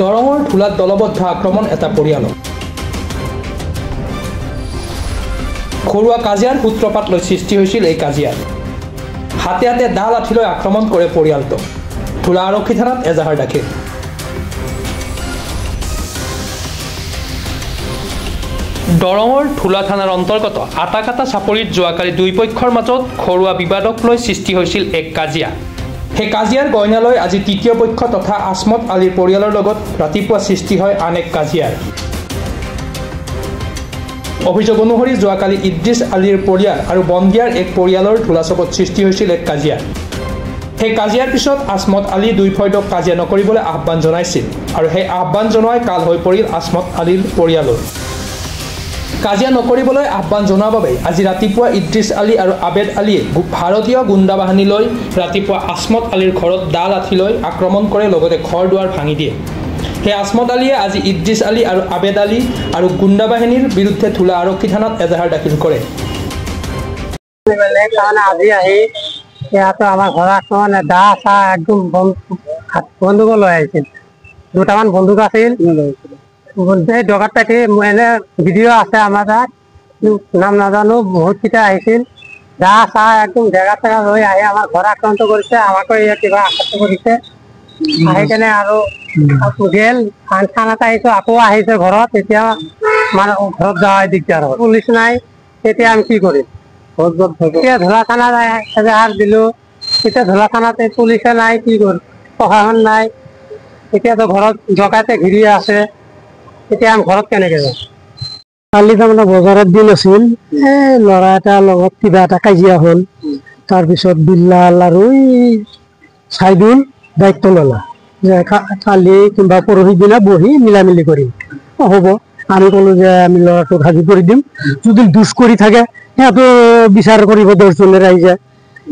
দৰঙৰ ঢোলাত দলবদ্ধ আক্ৰমণ এটা পৰিয়ালৰ ঘৰুৱা কাজিয়াৰ সূত্ৰপাত লৈ সৃষ্টি হৈছিল এই কাজিয়াৰ হাতে হাতে দা লাঠি লৈ আক্ৰমণ কৰে পৰিয়ালটো ঢোলা আৰক্ষী থানাত এজাহাৰ দাখিল দৰঙৰ ঢোলা থানাৰ অন্তৰ্গত আটাকাটা চাপৰিত যোৱাকালি দুই পক্ষৰ মাজত ঘৰুৱা বিবাদক লৈ সৃষ্টি হৈছিল এক কাজিয়া সেই কাজিয়াৰ গইনালৈ আজি তৃতীয় পক্ষ তথা আসমত আলীৰ পৰিয়ালৰ লগত ৰাতিপুৱা সৃষ্টি হয় আন এক কাজিয়াৰ অভিযোগ অনুসৰি যোৱাকালি ইদ্ৰিছ আলীৰ পৰিয়াল আৰু বন্দিয়াৰ এক পৰিয়ালৰ ঢোলাচকত সৃষ্টি হৈছিল এক কাজিয়া সেই কাজিয়াৰ পিছত আসমত আলী দুই ফৈদক কাজিয়া নকৰিবলৈ আহ্বান জনাইছিল আৰু সেই আহ্বান জনোৱাই কাল হৈ পৰিল আসমত আলীৰ পৰিয়ালৰ কাজিয়া নকৰিবলৈ আহ্বান জনোৱাৰ বাবে আজি ৰাতিপুৱা ইদ্ৰিছ আলী আৰু আবেদ আলীয়ে ভাৰতীয় গুণ্ডা বাহিনী লৈ ৰাতিপুৱা আসমত আলীৰ ঘৰত দা লাঠি লৈ আক্ৰমণ কৰে লগতে ঘৰ দুৱাৰ ভাঙি দিয়ে সেই আসমত আলীয়ে আজি ইদ্ৰিছ আলী আৰু আবেদ আলী আৰু গুণ্ডা বাহিনীৰ বিৰুদ্ধে ঢোলা আৰক্ষী থানাত এজাহাৰ দাখিল কৰে আজি আহি ইয়াতো আমাৰ ঘৰ আক্ৰমণ দা চা একদম বন্দুক লৈ আহিছিল দুটামান বন্দুক আছিল ডকাত পাতি এনে ভিডিঅ' আছে আমাৰ তাত নাম নাজানো বহুত কেইটা আহিছিল দা চা একদম জেগা চেগা লৈ আহি আমাৰ ঘৰ আক্ৰান্ত কৰিছে আমাকো ইয়াত কিবা আঘাত কৰিছে আহি কেনে আৰু গেল খান এটা আহিছো আকৌ আহিছে ঘৰত এতিয়া মানে ঘৰত যোৱা দিগদাৰ হ'ল পুলিচ নাই তেতিয়া আমি কি কৰিম এতিয়া ঢোলা থানাত এজাহাৰ দিলো এতিয়া ঢোলা থানাত পুলিচে নাই কি কৰিম প্ৰশাসন নাই এতিয়াতো ঘৰত ডকাইতে ঘূৰি আছে এতিয়া আমি ঘৰত কেনেকে যাম কালি তাৰমানে বজাৰত দিন আছিল ল'ৰা এটাৰ লগত কিবা এটা কাজিয়া হ'ল তাৰপিছত বিল্লাল আৰু চাইদুল দায়িত্ব ল'লা যে কালি কিংবা পৰহি দিনা বহি মিলামিলি কৰিম হ'ব আমি ক'লো যে আমি ল'ৰাটোক হাজি কৰি দিম যদি দুষ কৰি থাকে সিহঁতো বিচাৰ কৰিব 10জনে ৰাইজে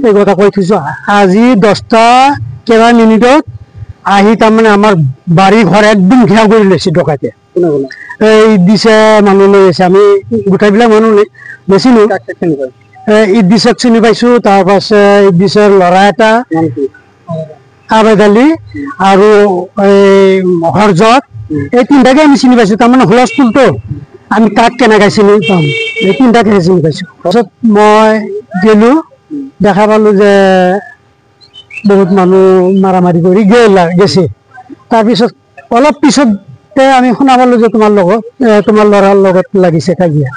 এই কথা কৈ থৈছো আজি 10টা কেইবা মিনিটত আহি তাৰমানে আমাৰ বাৰী ঘৰ একদম ঘেৰাও কৰি লৈছে ডকাইতে এই দিছে মানুহ লৈ আছে আমি গোটাইবিলাক মানুহ বেচিনো ইদ্ৰিছক চিনি পাইছো তাৰপাছত ইদ্ৰিছৰ ল'ৰা এটা আবেদ আলী আৰু হৰজত এই তিনিটাকে আমি চিনি পাইছো তাৰমানে হুলস্থুলটো আমি কাক কেনেকৈ চিনি পাম এই তিনিটাকে চিনি পাইছো তাৰপিছত মই গেলো দেখা পালো যে বহুত মানুহ মাৰামাৰি কৰি গেছে তাৰপিছত অলপ পিছতে আমি শুনা পালো যে তোমাৰ ল'ৰাৰ লগত লাগিছে কাজিয়া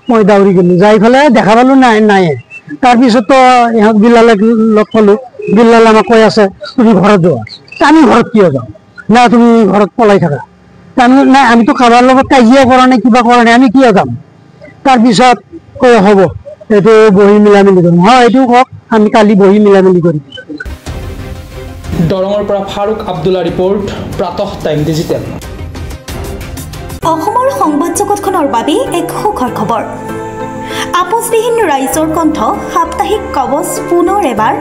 মই দাউৰি গলো যাই পেলাই দেখা পালো নাই তাৰপিছতো ইহঁত বিল্লালক লগ পালো বিল্লাল আমাক কৈ আছে তুমি ঘৰত যোৱা আমি ঘৰত কিয় যাওঁ না তুমি ঘৰত পলাই থাকা তাৰমানে নাই আমিতো কাৰোবাৰ লগত কাজিয়া কৰা নাই কিবা কৰা নাই আমি কিয় যাম তাৰপিছত কৈ হ'ব এইটো বহি মিলামিলি কৰিম হয় এইটো কওক আমি কালি বহি মিলামিলি কৰিম দৰঙৰ পৰা ফাৰুক আব্দুল্লা ৰিপৰ্ট প্ৰাতঃ টাইম ডিজিটেল অসমৰ সংবাদ জগতখনৰ বাবে এক সুখৰ খবৰ আপোচবিহীন ৰাইজৰ কণ্ঠ সাপ্তাহিক কবচ পুনৰ এবাৰ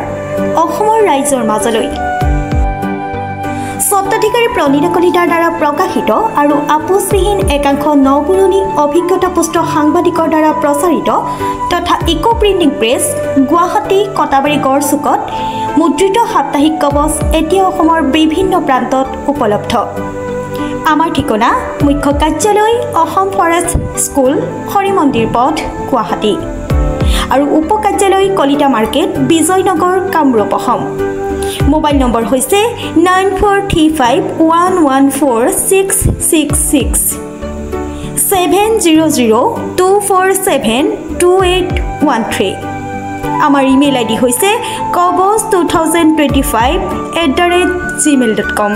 অসমৰ ৰাইজৰ মাজলৈ স্বত্বাধিকাৰী প্ৰণীতা কলিতাৰ দ্বাৰা প্ৰকাশিত আৰু আপোচবিহীন একাংশ নপুৰণি অভিজ্ঞতাপুষ্ট সাংবাদিকৰ দ্বাৰা প্ৰচাৰিত তথা eco printing press Guwahati Katabari গড়চুকত মুদ্ৰিত সাপ্তাহিক কবচ এতিয়া অসমৰ বিভিন্ন প্ৰান্তত উপলব্ধ আমাৰ ঠিকনা মুখ্য কাৰ্যালয় অসম ফৰেষ্ট স্কুল হৰি মন্দিৰ পথ গুৱাহাটী আৰু উপ কাৰ্যালয় Kalita market Bijoynagar Kamrup Assam mobile number হৈছে 9435114666 7002472813 আমাৰ ইমেইল আইডি হৈছে kobos2025@gmail.com